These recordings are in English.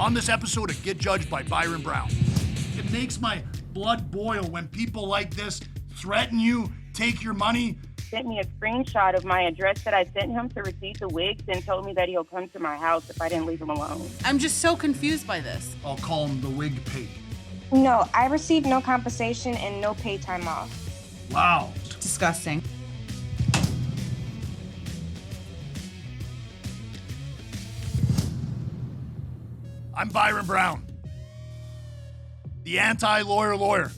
On this episode of Get Judged by Byron Browne. It makes my blood boil when people like this threaten you, take your money. Sent me a screenshot of my address that I sent him to receive the wigs and told me that he'll come to my house if I didn't leave him alone. I'm just so confused by this. I'll call him the wig pig. No, I received no compensation and no pay time off. Wow. Disgusting. I'm Byron Browne, the anti-lawyer lawyer.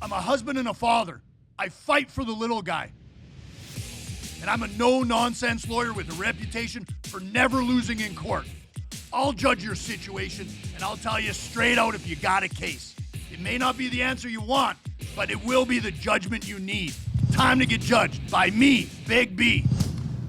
I'm a husband and a father. I fight for the little guy. And I'm a no-nonsense lawyer with a reputation for never losing in court. I'll judge your situation, and I'll tell you straight out if you got a case. It may not be the answer you want, but it will be the judgment you need. Time to get judged by me, Big B.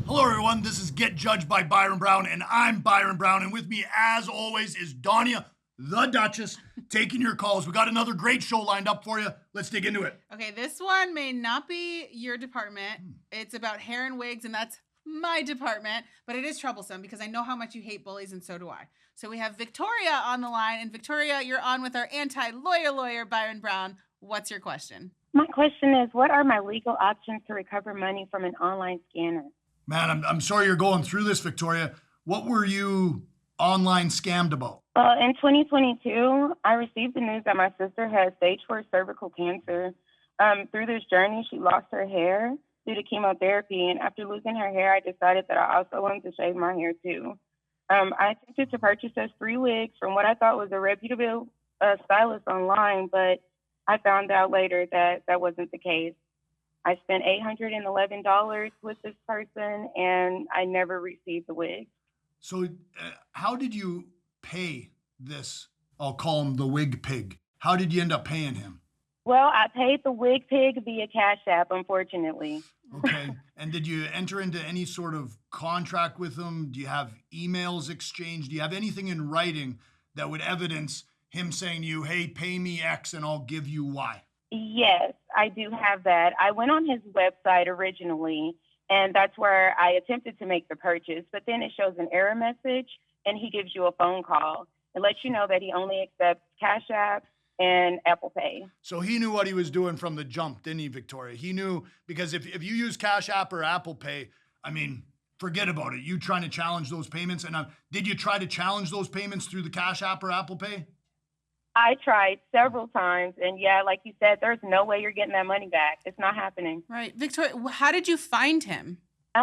Hello, everyone. This is Get Judged by Byron Browne, and I'm Byron Browne. And with me, as always, is Donia, the Duchess, taking your calls. We got another great show lined up for you. Let's dig into it. Okay, this one may not be your department. It's about hair and wigs, and that's my department. But it is troublesome because I know how much you hate bullies, and so do I. So we have Victoria on the line. And Victoria, you're on with our anti-lawyer lawyer, Byron Browne. What's your question? My question is, what are my legal options to recover money from an online scanner? Man, I'm sorry you're going through this, Victoria. What were you online scammed about? In 2022, I received the news that my sister had stage 4 cervical cancer. Through this journey, she lost her hair due to chemotherapy, and after losing her hair, I decided that I also wanted to shave my hair too. I attempted to purchase those 3 wigs from what I thought was a reputable stylist online, but I found out later that that wasn't the case. I spent $811 with this person, and I never received the wig. So how did you pay this, I'll call him the wig pig? How did you end up paying him? Well, I paid the wig pig via Cash App, unfortunately. Okay. And did you enter into any sort of contract with him? Do you have emails exchanged? Do you have anything in writing that would evidence him saying to you, hey, pay me X and I'll give you Y? Yes, I do have that. I went on his website originally, and that's where I attempted to make the purchase, but then it shows an error message, and he gives you a phone call. It lets you know that he only accepts Cash App and Apple Pay. So he knew what he was doing from the jump, didn't he, Victoria? He knew, because if you use Cash App or Apple Pay, I mean, forget about it. You trying to challenge those payments. And did you try to challenge those payments through the Cash App or Apple Pay? I tried several times, and yeah, like you said, there's no way you're getting that money back. It's not happening. Right. Victoria, how did you find him?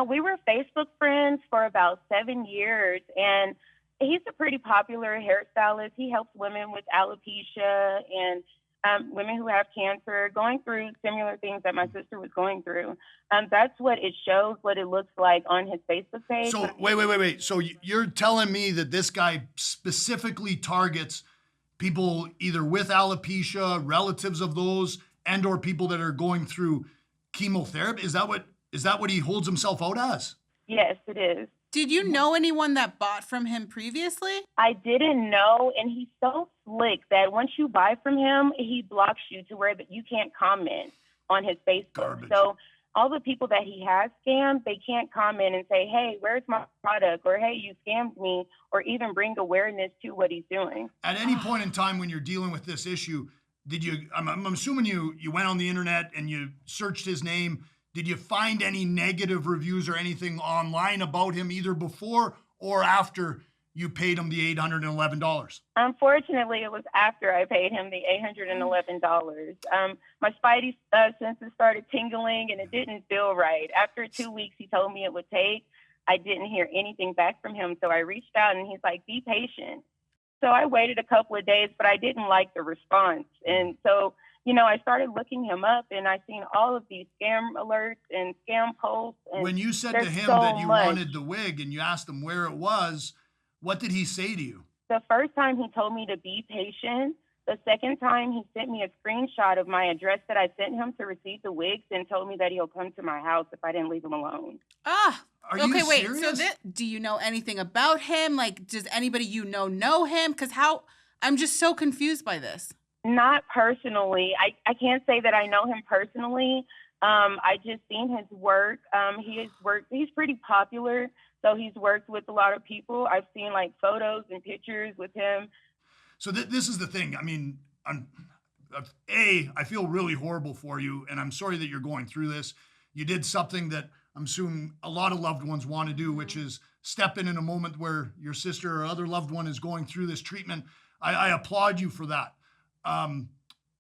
We were Facebook friends for about 7 years, and he's a pretty popular hairstylist. He helps women with alopecia and women who have cancer, going through similar things that my sister was going through. That's what it shows, what it looks like on his Facebook page. So wait. So you're telling me that this guy specifically targets people either with alopecia, relatives of those, and or people that are going through chemotherapy? Is that what he holds himself out as? Yes, it is. Did you know anyone that bought from him previously? I didn't know, and he's so slick that once you buy from him, he blocks you to where you can't comment on his Facebook. Garbage. So all the people that he has scammed, they can't comment and say, hey, where's my product? Or, hey, you scammed me, or even bring awareness to what he's doing. At any point in time when you're dealing with this issue, I'm assuming you went on the internet and you searched his name. Did you find any negative reviews or anything online about him either before or after you paid him the $811? Unfortunately, it was after I paid him the $811. My spidey senses started tingling, and it didn't feel right. After 2 weeks, he told me it would take. I didn't hear anything back from him, so I reached out, and he's like, be patient. So I waited a couple of days, but I didn't like the response. And so, I started looking him up, and I seen all of these scam alerts and scam posts. And when you said to him that you wanted the wig and you asked him where it was, what did he say to you? The first time he told me to be patient. The second time he sent me a screenshot of my address that I sent him to receive the wigs and told me that he'll come to my house if I didn't leave him alone. Are you wait. serious? So do you know anything about him? Like, does anybody know him? Because I'm just so confused by this. Not personally. I can't say that I know him personally. I just seen his work. He's pretty popular. So he's worked with a lot of people. I've seen like photos and pictures with him. So this is the thing. I mean, I feel really horrible for you, and I'm sorry that you're going through this. You did something that I'm assuming a lot of loved ones want to do, which is step in a moment where your sister or other loved one is going through this treatment. I applaud you for that.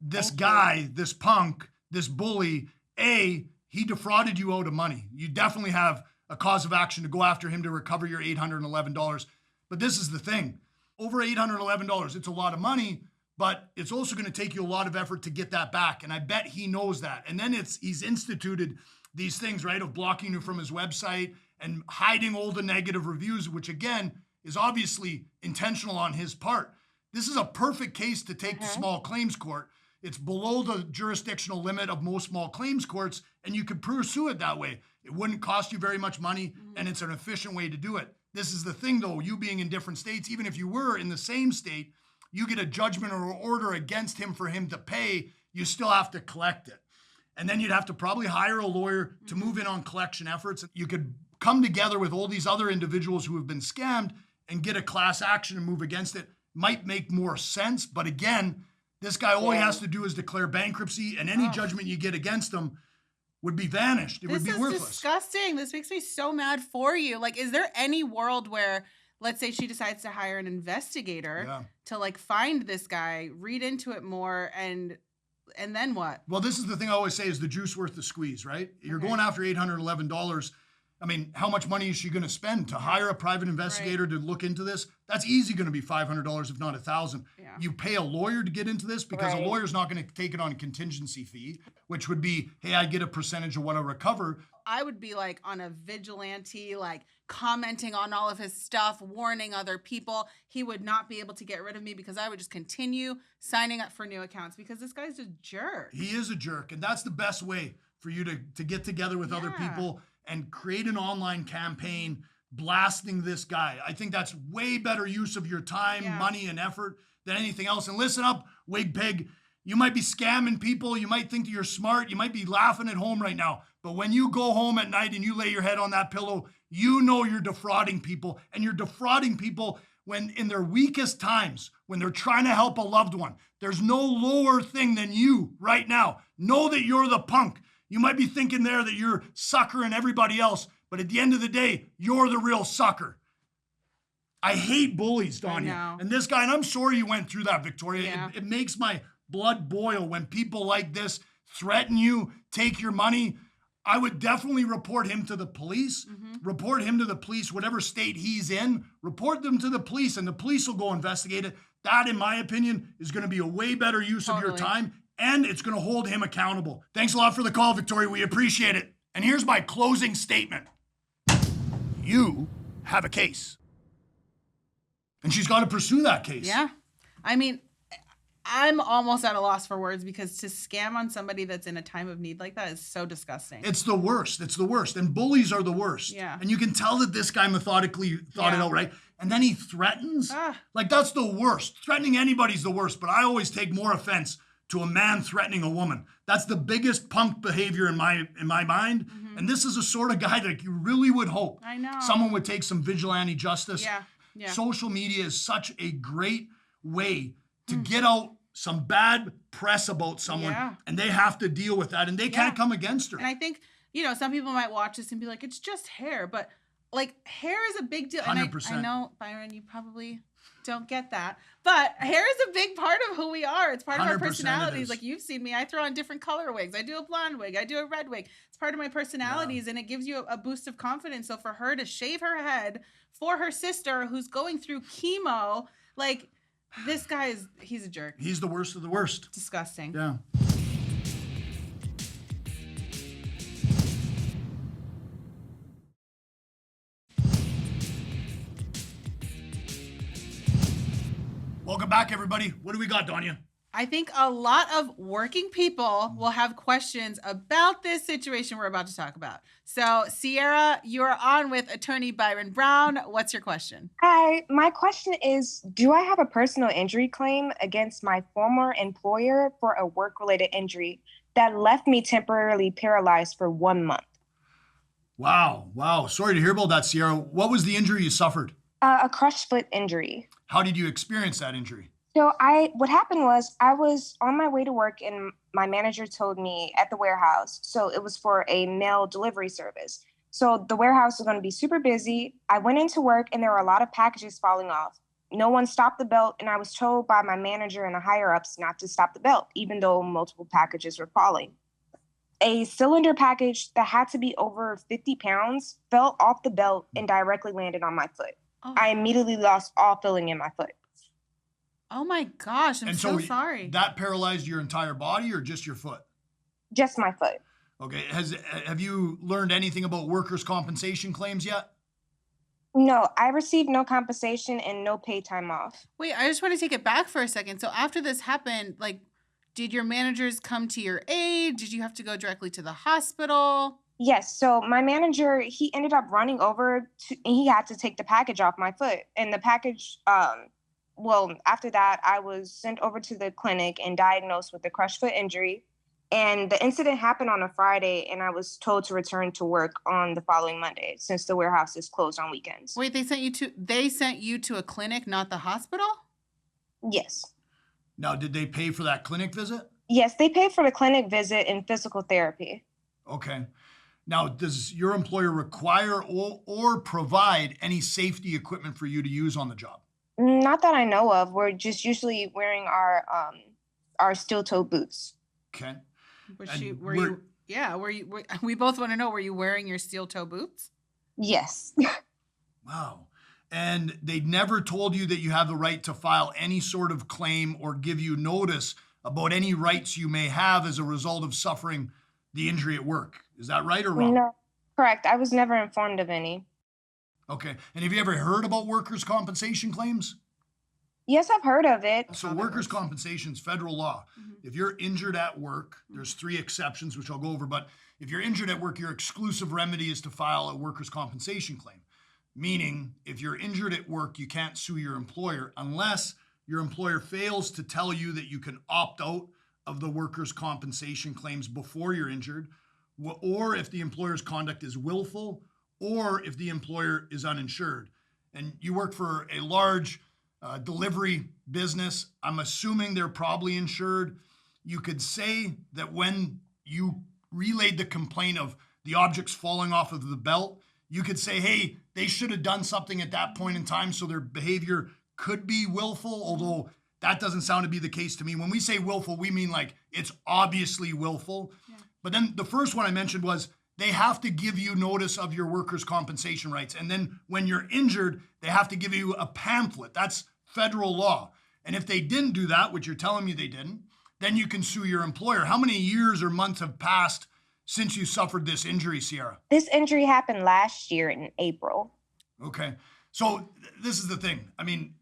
This guy, this punk, this bully, he defrauded you out of money. You definitely have a cause of action to go after him to recover your $811. But this is the thing. Over $811, it's a lot of money, but it's also going to take you a lot of effort to get that back. And I bet he knows that. And then he's instituted these things, right, of blocking you from his website and hiding all the negative reviews, which again is obviously intentional on his part. This is a perfect case to take to small claims court. It's below the jurisdictional limit of most small claims courts, and you could pursue it that way. It wouldn't cost you very much money, and it's an efficient way to do it. This is the thing, though, you being in different states, even if you were in the same state, you get a judgment or order against him for him to pay, you still have to collect it. And then you'd have to probably hire a lawyer to move in on collection efforts. You could come together with all these other individuals who have been scammed and get a class action and move against it. Might make more sense, but again, this guy, all he has to do is declare bankruptcy, and any judgment you get against him would be vanished. It would be worthless. This is disgusting. This makes me so mad for you. Like, is there any world where, let's say she decides to hire an investigator to like find this guy, read into it more, and then what? Well, this is the thing I always say is the juice worth the squeeze, right? You're going after $811. I mean, how much money is she going to spend to hire a private investigator to look into this? That's easy going to be $500, if not $1,000. Yeah. You pay a lawyer to get into this because a lawyer's not going to take it on a contingency fee, which would be, hey, I get a percentage of what I recover. I would be like on a vigilante, like commenting on all of his stuff, warning other people. He would not be able to get rid of me because I would just continue signing up for new accounts because this guy's a jerk. He is a jerk. And that's the best way for you to get together with other people and create an online campaign blasting this guy. I think that's way better use of your time, money, and effort than anything else. And listen up, Wig Pig. You might be scamming people. You might think that you're smart. You might be laughing at home right now. But when you go home at night and you lay your head on that pillow, you know you're defrauding people. And you're defrauding people when in their weakest times, when they're trying to help a loved one. There's no lower thing than you right now. Know that you're the punk. You might be thinking there that you're suckering everybody else, but at the end of the day, you're the real sucker. I hate bullies, Danya. And this guy, and I'm sorry you went through that, Victoria. Yeah. It makes my blood boil when people like this threaten you, take your money. I would definitely report him to the police. Report him to the police, whatever state he's in. Report them to the police, and the police will go investigate it. That, in my opinion, is going to be a way better use of your time. And it's going to hold him accountable. Thanks a lot for the call, Victoria. We appreciate it. And here's my closing statement. You have a case. And she's got to pursue that case. Yeah. I mean, I'm almost at a loss for words because to scam on somebody that's in a time of need like that is so disgusting. It's the worst. It's the worst. And bullies are the worst. Yeah. And you can tell that this guy methodically thought it out, right? And then he threatens. Like, that's the worst. Threatening anybody's the worst. But I always take more offense to a man threatening a woman. That's the biggest punk behavior in my mind. And this is a sort of guy that you really would hope someone would take some vigilante justice. Social media is such a great way to get out some bad press about someone, and they have to deal with that, and they can't come against her. And I think, some people might watch this and be like, it's just hair, but like hair is a big deal. 100%. And I know, Byron, you probably don't get that, but hair is a big part of who we are. It's part of our personalities. Like, you've seen me, I throw on different color wigs. I do a blonde wig, I do a red wig. It's part of my personalities, and it gives you a boost of confidence. So for her to shave her head for her sister who's going through chemo, like, this guy he's a jerk. He's the worst of the worst. Disgusting. Yeah. Welcome back, everybody. What do we got, Danya? I think a lot of working people will have questions about this situation we're about to talk about. So, Sierra, you're on with attorney Byron Browne. What's your question? Hi, my question is, do I have a personal injury claim against my former employer for a work-related injury that left me temporarily paralyzed for 1 month? Wow. Wow. Sorry to hear about that, Sierra. What was the injury you suffered? A crushed foot injury. How did you experience that injury? So what happened was I was on my way to work and my manager told me at the warehouse. So it was for a mail delivery service. So the warehouse was going to be super busy. I went into work and there were a lot of packages falling off. No one stopped the belt, and I was told by my manager and the higher ups not to stop the belt, even though multiple packages were falling. A cylinder package that had to be over 50 pounds fell off the belt and directly landed on my foot. Oh. I immediately lost all feeling in my foot. Oh my gosh, I'm so sorry. That paralyzed your entire body or just your foot? Just my foot. Okay. Have you learned anything about workers' compensation claims yet? No, I received no compensation and no paid time off. Wait, I just want to take it back for a second. So after this happened, like, did your managers come to your aid? Did you have to go directly to the hospital? Yes. So my manager, he ended up running over and he had to take the package off my foot. And the package, after that, I was sent over to the clinic and diagnosed with a crushed foot injury. And the incident happened on a Friday, and I was told to return to work on the following Monday since the warehouse is closed on weekends. Wait, they sent you to a clinic, not the hospital? Yes. Now, did they pay for that clinic visit? Yes, they paid for the clinic visit and physical therapy. Okay. Now, does your employer require or provide any safety equipment for you to use on the job? Not that I know of. We're just usually wearing our steel-toe boots. Okay. We both want to know, were you wearing your steel toe boots? Yes. Wow. And they never told you that you have the right to file any sort of claim or give you notice about any rights you may have as a result of suffering the injury at work. Is that right or wrong? No, correct. I was never informed of any. Okay. And have you ever heard about workers' compensation claims? Yes, I've heard of it. So workers' compensation is federal law. Mm-hmm. If you're injured at work, there's 3 exceptions, which I'll go over. But if you're injured at work, your exclusive remedy is to file a workers' compensation claim. Meaning, if you're injured at work, you can't sue your employer unless your employer fails to tell you that you can opt out of the workers' compensation claims before you're injured, or if the employer's conduct is willful, or if the employer is uninsured. And you work for a large delivery business. I'm assuming they're probably insured. You could say that when you relayed the complaint of the objects falling off of the belt, you could say, hey, they should have done something at that point in time, so their behavior could be willful, although that doesn't sound to be the case to me. When we say willful, we mean like it's obviously willful. Yeah. But then the first one I mentioned was they have to give you notice of your workers' compensation rights. And then when you're injured, they have to give you a pamphlet. That's federal law. And if they didn't do that, which you're telling me they didn't, then you can sue your employer. How many years or months have passed since you suffered this injury, Sierra? This injury happened last year in April. Okay. So this is the thing. I mean,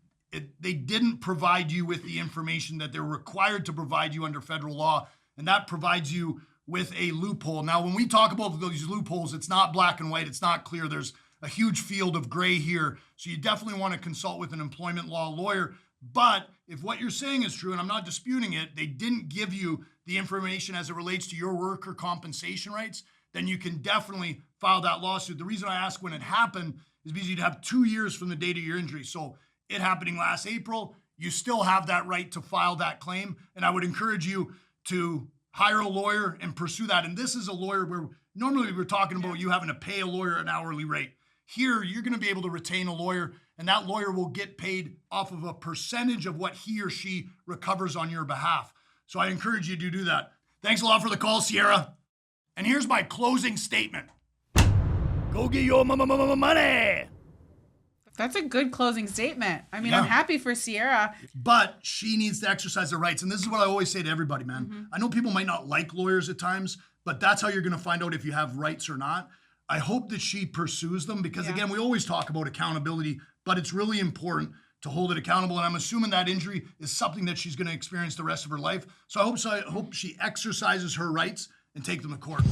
they didn't provide you with the information that they're required to provide you under federal law, and that provides you with a loophole. Now, when we talk about those loopholes, it's not black and white. It's not clear. There's a huge field of gray here. So you definitely want to consult with an employment law lawyer. But if what you're saying is true, and I'm not disputing it, they didn't give you the information as it relates to your worker compensation rights, then you can definitely file that lawsuit. The reason I ask when it happened is because you'd have 2 years from the date of your injury. So it happening last April, you still have that right to file that claim. And I would encourage you to hire a lawyer and pursue that. And this is a lawyer where normally we're talking about you having to pay a lawyer an hourly rate. Here, you're going to be able to retain a lawyer, and that lawyer will get paid off of a percentage of what he or she recovers on your behalf. So I encourage you to do that. Thanks a lot for the call, Sierra. And here's my closing statement. Go get your money. That's a good closing statement. I mean, yeah. I'm happy for Sierra. But she needs to exercise her rights. And this is what I always say to everybody, man. Mm-hmm. I know people might not like lawyers at times, but that's how you're going to find out if you have rights or not. I hope that she pursues them because, again, we always talk about accountability, but it's really important to hold it accountable. And I'm assuming that injury is something that she's going to experience the rest of her life. So I hope she exercises her rights and take them to court.